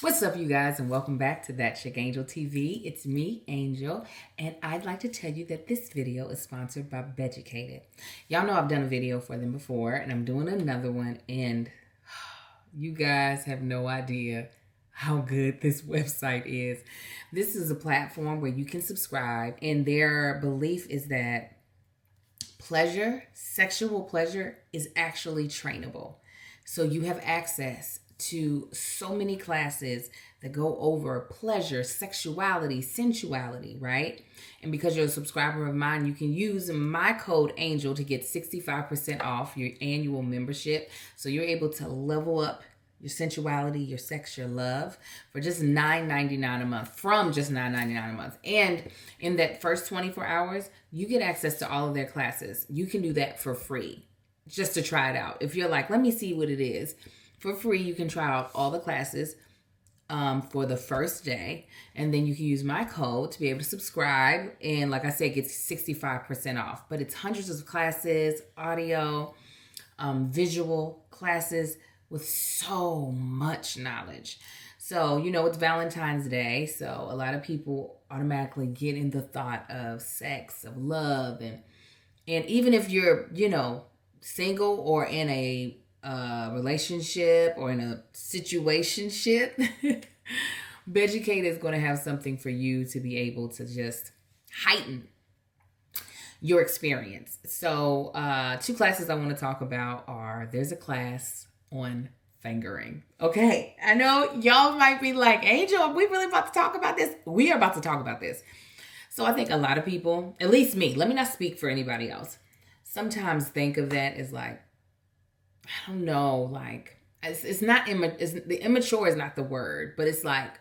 What's up, you guys, and welcome back to That Chick Angel TV. It's me, Angel, and I'd like to tell you that this video is sponsored by Beducated. Y'all know I've done a video for them before, and I'm doing another one, and you guys have no idea how good this website is. This is a platform where you can subscribe, and their belief is that sexual pleasure, is actually trainable. So you have access to so many classes that go over pleasure, sexuality, sensuality, right? And because you're a subscriber of mine, you can use my code ANGEL to get 65% off your annual membership. So you're able to level up your sensuality, your sex, your love for just $9.99 a month, from just $9.99 a month. And in that first 24 hours, you get access to all of their classes. You can do that for free just to try it out. If you're like, let me see what it is. For free, you can try out all the classes for the first day. And then you can use my code to be able to subscribe. And like I said, get 65% off. But it's hundreds of classes, audio, visual classes with so much knowledge. So, it's Valentine's Day. So a lot of people automatically get in the thought of sex, of love. And even if you're, single or in a relationship or in a situationship, Beducated is going to have something for you to be able to just heighten your experience. So two classes I want to talk about are, there's a class on fingering. Okay, I know y'all might be like, Angel, are we really about to talk about this? We are about to talk about this. So I think a lot of people, at least me, let me not speak for anybody else, sometimes think of that as like, I don't know, like, it's not, the immature is not the word, but it's like,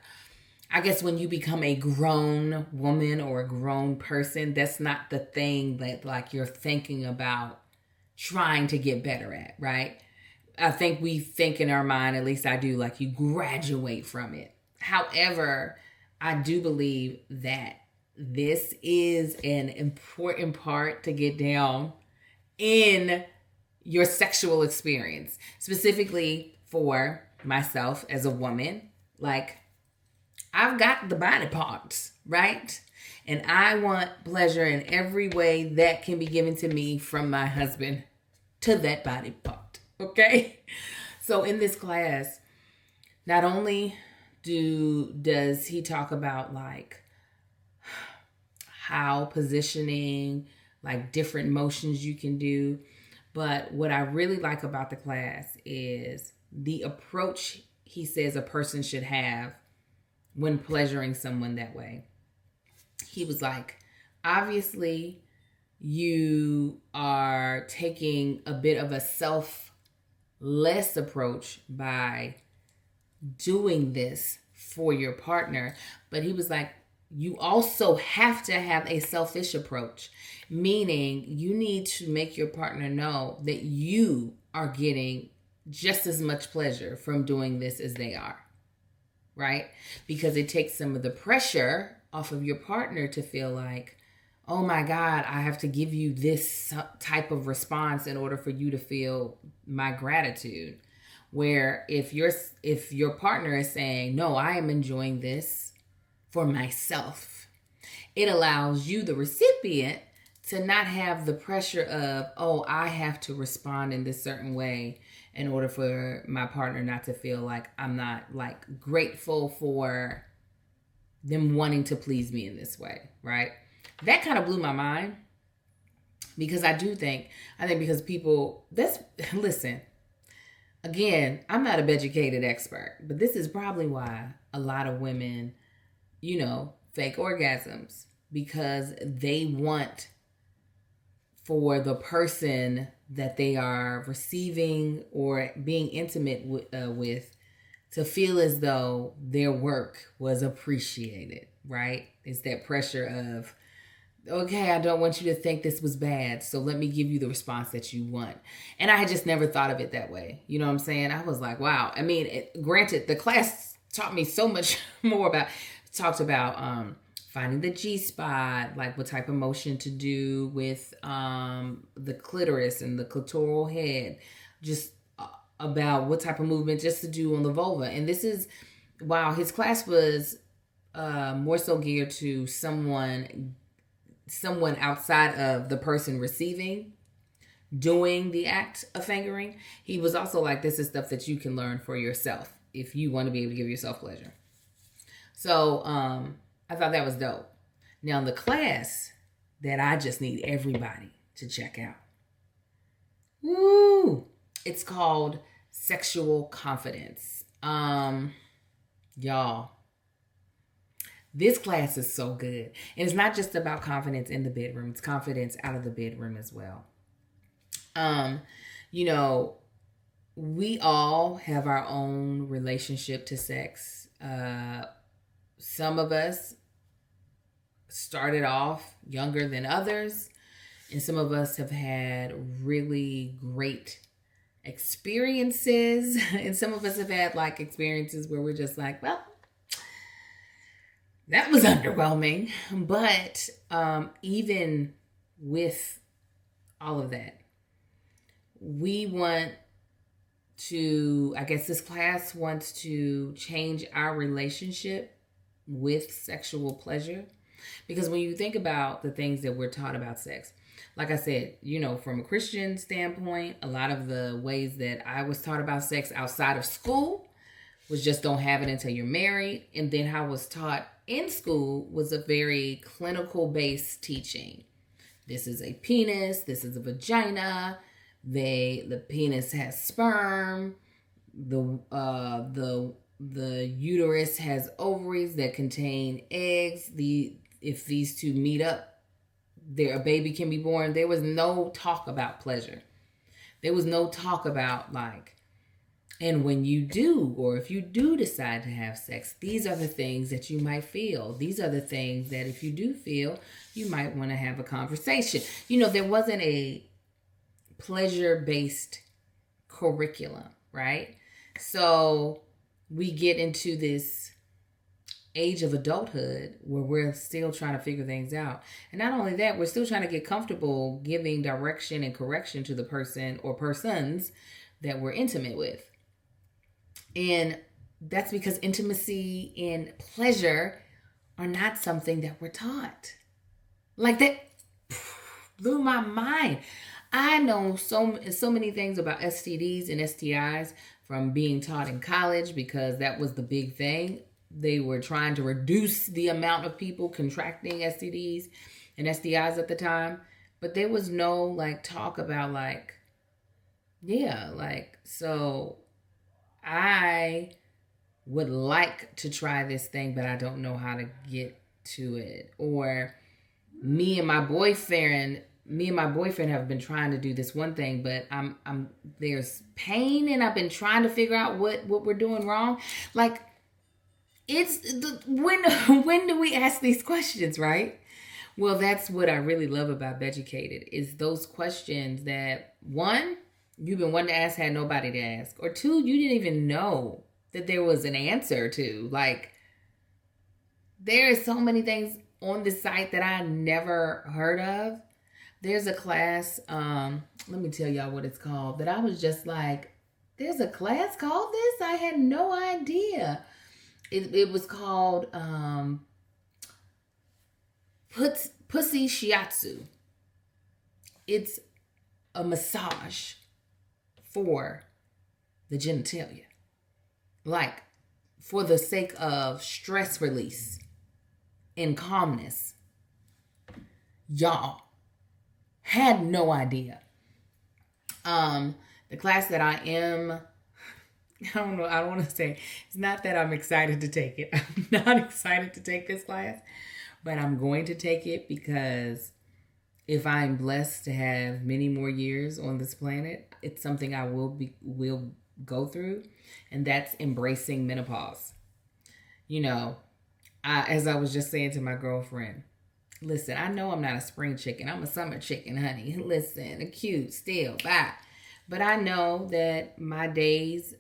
I guess when you become a grown woman or a grown person, that's not the thing that like you're thinking about trying to get better at, right? I think we think in our mind, at least I do, like you graduate from it. However, I do believe that this is an important part to get down in your sexual experience, specifically for myself as a woman. Like, I've got the body parts, right? And I want pleasure in every way that can be given to me from my husband to that body part, okay? So in this class, not only does he talk about like how positioning, like different motions you can do, but what I really like about the class is the approach he says a person should have when pleasuring someone that way. He was like, obviously, you are taking a bit of a selfless approach by doing this for your partner. But he was like, you also have to have a selfish approach, meaning you need to make your partner know that you are getting just as much pleasure from doing this as they are, right? Because it takes some of the pressure off of your partner to feel like, oh my God, I have to give you this type of response in order for you to feel my gratitude. Where if your partner is saying, no, I am enjoying this for myself, it allows you, the recipient, to not have the pressure of, oh, I have to respond in this certain way in order for my partner not to feel like I'm not like grateful for them wanting to please me in this way, right? That kind of blew my mind, because I think because people, listen, again, I'm not a Beducated expert, but this is probably why a lot of women, fake orgasms, because they want for the person that they are receiving or being intimate with to feel as though their work was appreciated, right? It's that pressure of, okay, I don't want you to think this was bad, so let me give you the response that you want. And I had just never thought of it that way. You know what I'm saying? I was like, wow. I mean, granted, the class taught me so much more talked about finding the G-spot, like what type of motion to do with the clitoris and the clitoral head, just about what type of movement just to do on the vulva. And this is while his class was more so geared to someone outside of the person receiving doing the act of fingering, he was also like, this is stuff that you can learn for yourself if you want to be able to give yourself pleasure. So I thought that was dope. Now the class that I just need everybody to check out. Woo! It's called Sexual Confidence. Y'all, this class is so good. And it's not just about confidence in the bedroom, it's confidence out of the bedroom as well. You know, we all have our own relationship to sex. Some of us started off younger than others, and some of us have had really great experiences, and some of us have had like experiences where we're just like, well, that was underwhelming. But even with all of that, we want to, I guess this class wants to change our relationship with sexual pleasure. Because when you think about the things that we're taught about sex, like I said, you know, from a Christian standpoint, a lot of the ways that I was taught about sex outside of school was just don't have it until you're married. And then how I was taught in school was a very clinical based teaching. This is a penis, this is a vagina, the penis has sperm, the uterus has ovaries that contain eggs. If these two meet up, a baby can be born. There was no talk about pleasure. There was no talk about like, and when you do, or if you do decide to have sex, these are the things that you might feel. These are the things that if you do feel, you might want to have a conversation. You know, there wasn't a pleasure-based curriculum, right? So we get into this age of adulthood where we're still trying to figure things out. And not only that, we're still trying to get comfortable giving direction and correction to the person or persons that we're intimate with. And that's because intimacy and pleasure are not something that we're taught. Like that blew my mind. I know so many things about STDs and STIs from being taught in college because that was the big thing. They were trying to reduce the amount of people contracting STDs and STIs at the time. But there was no like talk about like, yeah, like, so I would like to try this thing, but I don't know how to get to it. Or me and my boyfriend have been trying to do this one thing, but I'm there's pain and I've been trying to figure out what we're doing wrong. Like, when do we ask these questions, right? Well, that's what I really love about Beducated is those questions that, one, you've been wanting to ask, had nobody to ask. Or two, you didn't even know that there was an answer to. Like, there are so many things on the site that I never heard of. There's a class, let me tell y'all what it's called, that I was just like, there's a class called this? I had no idea. It was called Pussy Shiatsu. It's a massage for the genitalia. Like, for the sake of stress release and calmness. Y'all, had no idea. The class that I am, I don't know, I don't want to say, it's not that I'm excited to take it. I'm not excited to take this class, but I'm going to take it because if I'm blessed to have many more years on this planet, it's something I will go through, and that's embracing menopause. You know, as I was just saying to my girlfriend, listen, I know I'm not a spring chicken. I'm a summer chicken, honey. Listen, cute, still, bye. But I know that my days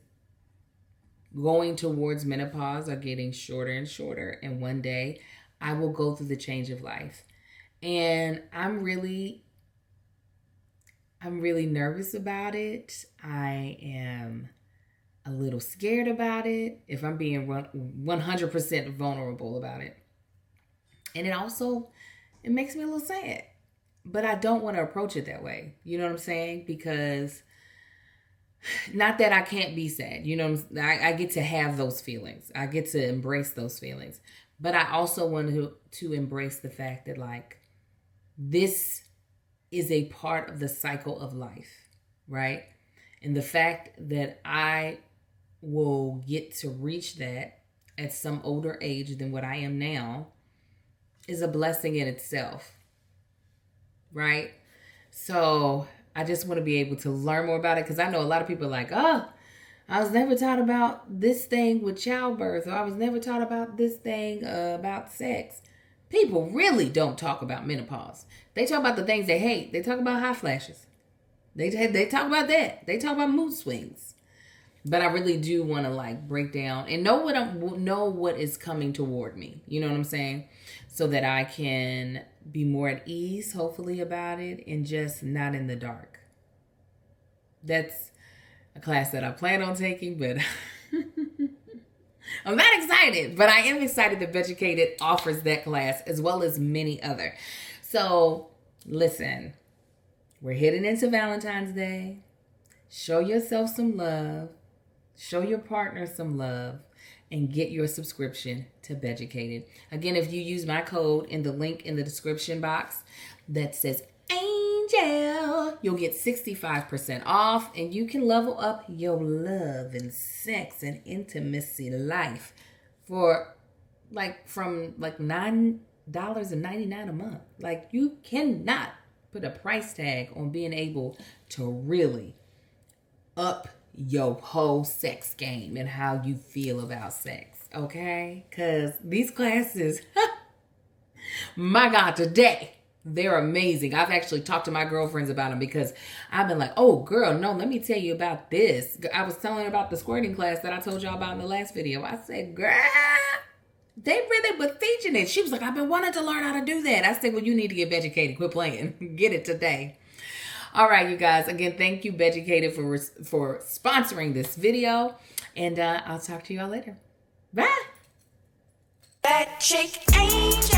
going towards menopause are getting shorter and shorter. And one day I will go through the change of life. And I'm really nervous about it. I am a little scared about it, if I'm being 100% vulnerable about it. And it makes me a little sad. But I don't want to approach it that way. You know what I'm saying? Because not that I can't be sad. You know, I get to have those feelings. I get to embrace those feelings. But I also want to embrace the fact that, like, this is a part of the cycle of life, right? And the fact that I will get to reach that at some older age than what I am now is a blessing in itself, right? So I just want to be able to learn more about it, because I know a lot of people are like, oh, I was never taught about this thing with childbirth, or I was never taught about this thing about sex. People really don't talk about menopause. They talk about the things they hate. They talk about hot flashes. They talk about that. They talk about mood swings. But I really do want to, like, break down and know what is coming toward me. You know what I'm saying? So that I can be more at ease, hopefully, about it, and just not in the dark. That's a class that I plan on taking, but I'm not excited. But I am excited that Beducated offers that class, as well as many other. So listen, we're heading into Valentine's Day. Show yourself some love. Show your partner some love. And get your subscription to Beducated. Again, if you use my code in the link in the description box that says Angel, you'll get 65% off, and you can level up your love and sex and intimacy life for from $9.99 a month. Like, you cannot put a price tag on being able to really up your whole sex game and how you feel about sex, okay? Because these classes, my God, today, they're amazing. I've actually talked to my girlfriends about them, because I've been like, oh, girl, no, let me tell you about this. I was telling her about the squirting class that I told y'all about in the last video. I said, girl, they really were teaching it. She was like, I've been wanting to learn how to do that. I said, well, you need to get Beducated. Quit playing. Get it today. All right, you guys. Again, thank you, Beducated, for sponsoring this video. And I'll talk to you all later. Bye. That chick angel.